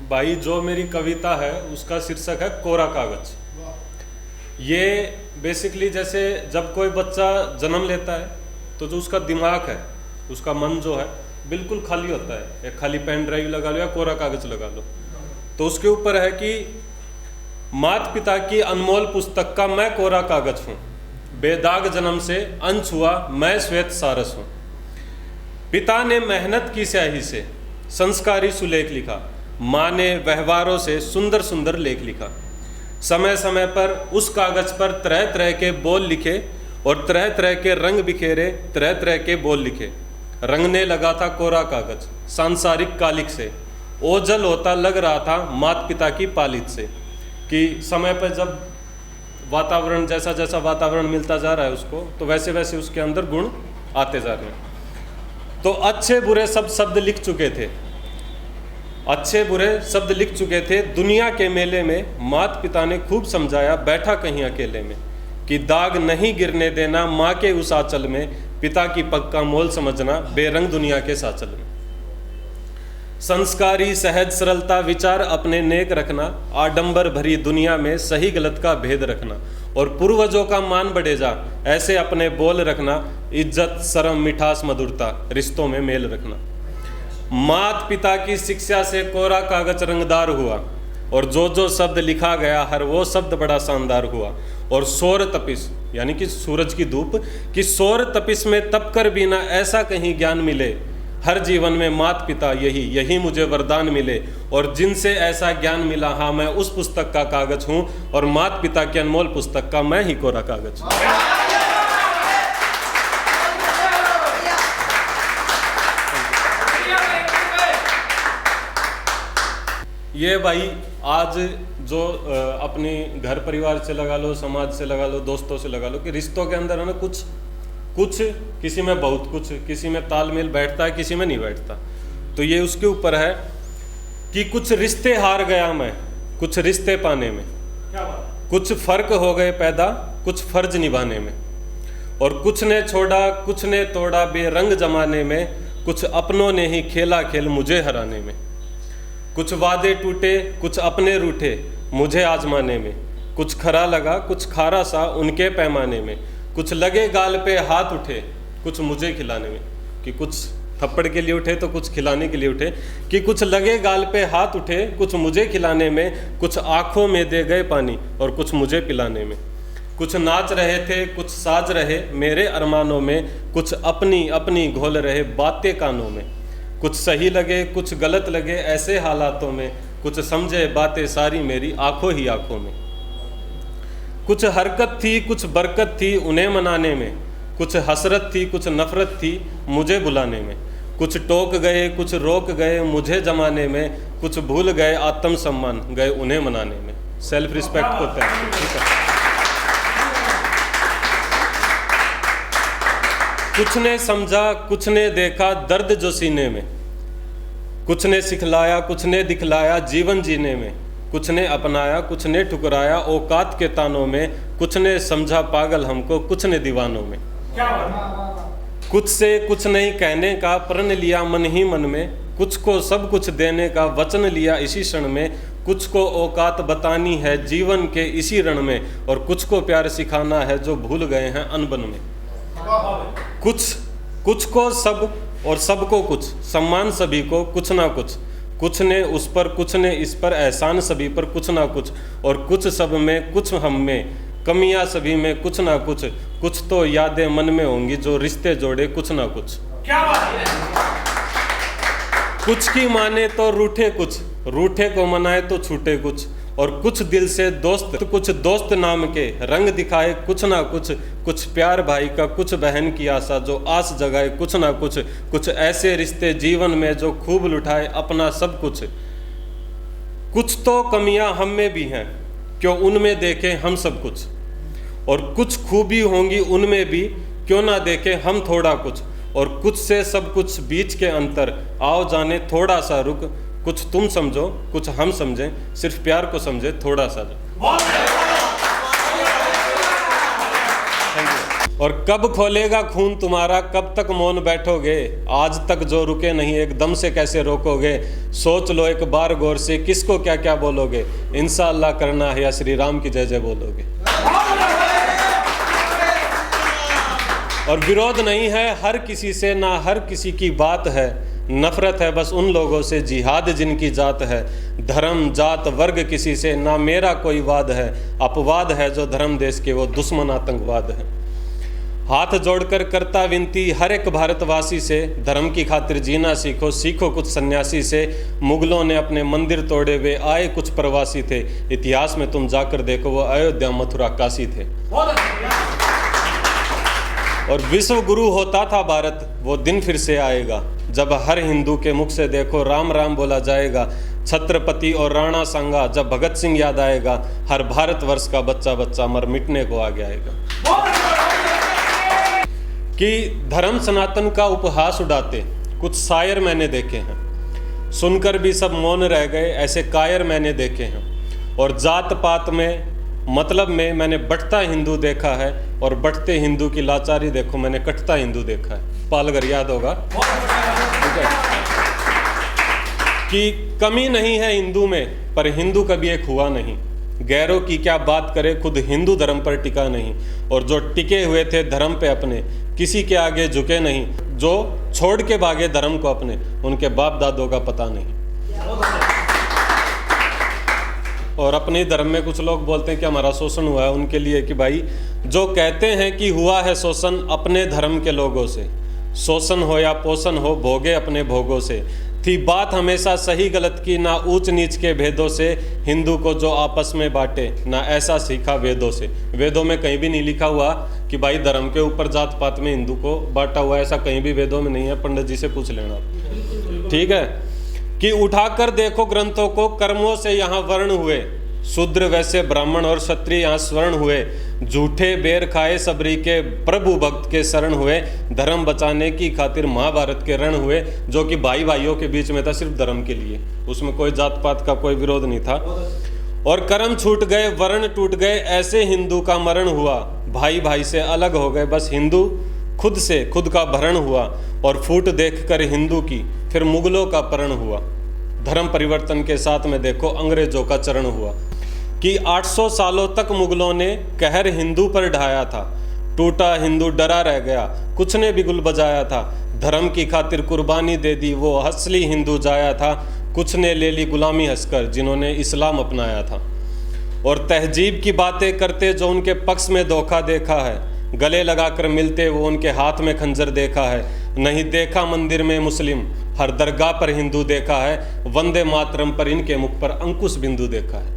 भाई जो मेरी कविता है उसका शीर्षक है कोरा कागज। ये बेसिकली जैसे जब कोई बच्चा जन्म लेता है तो जो उसका दिमाग है, उसका मन जो है बिल्कुल खाली होता है। एक खाली पेन ड्राइव लगा लो या कोरा कागज लगा लो, तो उसके ऊपर है कि माता पिता की अनमोल पुस्तक का मैं कोरा कागज हूँ, बेदाग जन्म से अंश हुआ मैं श्वेत सारस हूँ। पिता ने मेहनत की स्याही से संस्कारी सुलेख लिखा, माँ ने व्यवहारों से सुंदर सुंदर लेख लिखा। समय समय पर उस कागज पर तरह तरह के बोल लिखे और तरह तरह के रंग बिखेरे, तरह तरह के बोल लिखे। रंगने लगा था कोरा कागज सांसारिक कालिक से, ओझल होता लग रहा था माता पिता की पालित से। कि समय पर जब वातावरण जैसा जैसा वातावरण मिलता जा रहा है उसको, तो वैसे वैसे उसके अंदर गुण आते जा रहे हैं। तो अच्छे बुरे सब शब्द लिख चुके थे, अच्छे बुरे शब्द लिख चुके थे। दुनिया के मेले में माता पिता ने खूब समझाया बैठा कहीं अकेले में, कि दाग नहीं गिरने देना माँ के उस आंचल में, पिता की पग का मोल समझना बेरंग दुनिया के साचल में। संस्कारी सहज सरलता विचार अपने नेक रखना, आडंबर भरी दुनिया में सही गलत का भेद रखना, और पूर्वजों का मान बढ़े जा ऐसे अपने बोल रखना, इज्जत शर्म मिठास मधुरता रिश्तों में मेल रखना। माता पिता की शिक्षा से कोरा कागज रंगदार हुआ, और जो जो शब्द लिखा गया हर वो शब्द बड़ा शानदार हुआ। और सौर तपिश यानी कि सूरज की धूप कि सौर तपिश में तप कर भी ना ऐसा कहीं ज्ञान मिले, हर जीवन में माता पिता यही मुझे वरदान मिले। और जिनसे ऐसा ज्ञान मिला हाँ मैं उस पुस्तक का कागज हूँ, और माता पिता की अनमोल पुस्तक का मैं ही कोरा कागज हूँ। ये भाई आज जो अपनी घर परिवार से लगा लो, समाज से लगा लो, दोस्तों से लगा लो, कि रिश्तों के अंदर है ना कुछ किसी में बहुत कुछ, किसी में तालमेल बैठता है, किसी में नहीं बैठता। तो ये उसके ऊपर है कि कुछ रिश्ते हार गया मैं कुछ रिश्ते पाने में, कुछ फर्क हो गए पैदा कुछ फर्ज निभाने में, और कुछ ने छोड़ा कुछ ने तोड़ा बेरंग जमाने में, कुछ अपनों ने ही खेला खेल मुझे हराने में। कुछ वादे टूटे कुछ अपने रूठे मुझे आजमाने में, कुछ खरा लगा कुछ खारा सा उनके पैमाने में, कुछ लगे गाल पे हाथ उठे कुछ मुझे खिलाने में। कि कुछ थप्पड़ के लिए उठे तो कुछ खिलाने के लिए उठे, कि कुछ लगे गाल पे हाथ उठे कुछ मुझे खिलाने में, कुछ आँखों में दे गए पानी और कुछ मुझे पिलाने में। कुछ नाच रहे थे कुछ साज रहे मेरे अरमानों में, कुछ अपनी अपनी घोल रहे बातें कानों में। कुछ सही लगे कुछ गलत लगे ऐसे हालातों में, कुछ समझे बातें सारी मेरी आंखों ही आंखों में। कुछ हरकत थी कुछ बरकत थी उन्हें मनाने में, कुछ हसरत थी कुछ नफरत थी मुझे बुलाने में। कुछ टोक गए कुछ रोक गए मुझे जमाने में, कुछ भूल गए आत्म सम्मान गए उन्हें मनाने में। सेल्फ रिस्पेक्ट को तय। कुछ ने समझा कुछ ने देखा दर्द जो सीने में, कुछ ने सिखलाया कुछ ने दिखलाया जीवन जीने में, कुछ ने अपनाया कुछ ने ठुकराया औकात के तानों में, कुछ ने समझा पागल हमको कुछ ने दीवानों में। कुछ से कुछ नहीं कहने का प्रण लिया मन ही मन में, कुछ को सब कुछ देने का वचन लिया इसी क्षण में, कुछ को औकात बतानी है जीवन के इसी रण में, और कुछ को प्यार सिखाना है जो भूल गए हैं अनबन में। कुछ को सब और सबको कुछ, सम्मान सभी को कुछ ना कुछ, कुछ ने उस पर कुछ ने इस पर एहसान सभी पर कुछ ना कुछ, और कुछ सब में कुछ हम में कमियां सभी में कुछ ना कुछ, कुछ तो यादें मन में होंगी जो रिश्ते जोड़े कुछ ना कुछ। क्या बात है। कुछ की माने तो रूठे कुछ, रूठे को मनाए तो छूटे कुछ, और कुछ दिल से दोस्त कुछ दोस्त नाम के रंग दिखाए कुछ ना कुछ, कुछ प्यार भाई का कुछ बहन की आशा जो आस जगाए कुछ ना कुछ, कुछ ऐसे रिश्ते जीवन में जो खूब लुटाए अपना सब कुछ। कुछ तो कमियां हम में भी हैं क्यों उनमें देखें हम सब कुछ, और कुछ खूबी होंगी उनमें भी क्यों ना देखें हम थोड़ा कुछ, और कुछ से सब कुछ बीच के अंतर आओ जाने थोड़ा सा रुक, कुछ तुम समझो कुछ हम समझें सिर्फ प्यार को समझे थोड़ा सा जो। Thank you. और कब खोलेगा खून तुम्हारा, कब तक मौन बैठोगे, आज तक जो रुके नहीं एकदम से कैसे रोकोगे, सोच लो एक बार गौर से किसको क्या क्या बोलोगे, इंशाअल्लाह करना है या श्री राम की जय जय बोलोगे। और विरोध नहीं है हर किसी से, ना हर किसी की बात है, नफरत है बस उन लोगों से जिहाद जिनकी जात है, धर्म जात वर्ग किसी से ना मेरा कोई वाद है, अपवाद है जो धर्म देश के वो दुश्मन आतंकवाद है। हाथ जोड़कर करता विनती हर एक भारतवासी से, धर्म की खातिर जीना सीखो, सीखो कुछ सन्यासी से, मुगलों ने अपने मंदिर तोड़े वे आए कुछ प्रवासी थे, इतिहास में तुम जाकर देखो वो अयोध्या मथुरा काशी थे। और विश्व गुरु होता था भारत, वो दिन फिर से आएगा जब हर हिंदू के मुख से देखो राम राम बोला जाएगा, छत्रपति और राणा सांगा जब भगत सिंह याद आएगा, हर भारतवर्ष का बच्चा बच्चा मर मिटने को आगे आएगा। कि धर्म सनातन का उपहास उड़ाते कुछ शायर मैंने देखे हैं, सुनकर भी सब मौन रह गए ऐसे कायर मैंने देखे हैं। और जात पात में मतलब में मैंने बटता हिंदू देखा है, और बटते हिंदू की लाचारी देखो मैंने कटता हिंदू देखा है। पालघर याद होगा, ठीक है? कि कमी नहीं है हिंदू में पर हिंदू कभी एक हुआ नहीं, गैरों की क्या बात करे खुद हिंदू धर्म पर टिका नहीं, और जो टिके हुए थे धर्म पे अपने किसी के आगे झुके नहीं, जो छोड़ के भागे धर्म को अपने उनके बाप दादों का पता नहीं। और अपने धर्म में कुछ लोग बोलते हैं कि हमारा शोषण हुआ है, उनके लिए कि भाई जो कहते हैं कि हुआ है शोषण अपने धर्म के लोगों से, शोषण हो या पोषण हो भोगे अपने भोगों से, थी बात हमेशा सही गलत की ना ऊंच नीच के भेदों से, हिंदू को जो आपस में बांटे ना ऐसा सीखा वेदों से। वेदों में कहीं भी नहीं लिखा हुआ कि भाई धर्म के ऊपर जात पात में हिंदू को बांटा हुआ, ऐसा कहीं भी वेदों में नहीं है, पंडित जी से पूछ लेना, ठीक है? कि उठाकर देखो ग्रंथों को कर्मों से यहाँ वर्ण हुए, शूद्र वैसे ब्राह्मण और क्षत्रिय यहाँ स्वर्ण हुए, झूठे बेर खाए सबरी के प्रभु भक्त के शरण हुए, धर्म बचाने की खातिर महाभारत के रण हुए, जो कि भाई भाइयों के बीच में था सिर्फ धर्म के लिए, उसमें कोई जात पात का कोई विरोध नहीं था। और कर्म छूट गए वर्ण टूट गए ऐसे हिंदू का मरण हुआ, भाई भाई से अलग हो गए बस हिंदू खुद से खुद का भरण हुआ, और फूट देखकर हिंदू की फिर मुगलों का परण हुआ। धर्म परिवर्तन के साथ में देखो अंग्रेजों का चरण हुआ, कि 800 सालों तक मुगलों ने कहर हिंदू पर ढाया था, टूटा हिंदू डरा रह गया, कुछ ने बिगुल बजाया था, धर्म की खातिर कुर्बानी दे दी वो असली हिंदू जाया था, कुछ ने ले ली गुलामी हंसकर जिन्होंने इस्लाम अपनाया था। और तहजीब की बातें करते जो उनके पक्ष में धोखा देखा है, गले लगाकर मिलते वो उनके हाथ में खंजर देखा है, नहीं देखा मंदिर में मुस्लिम हर दरगाह पर हिंदू देखा है, वंदे मातरम पर इनके मुख पर अंकुश बिंदु देखा है।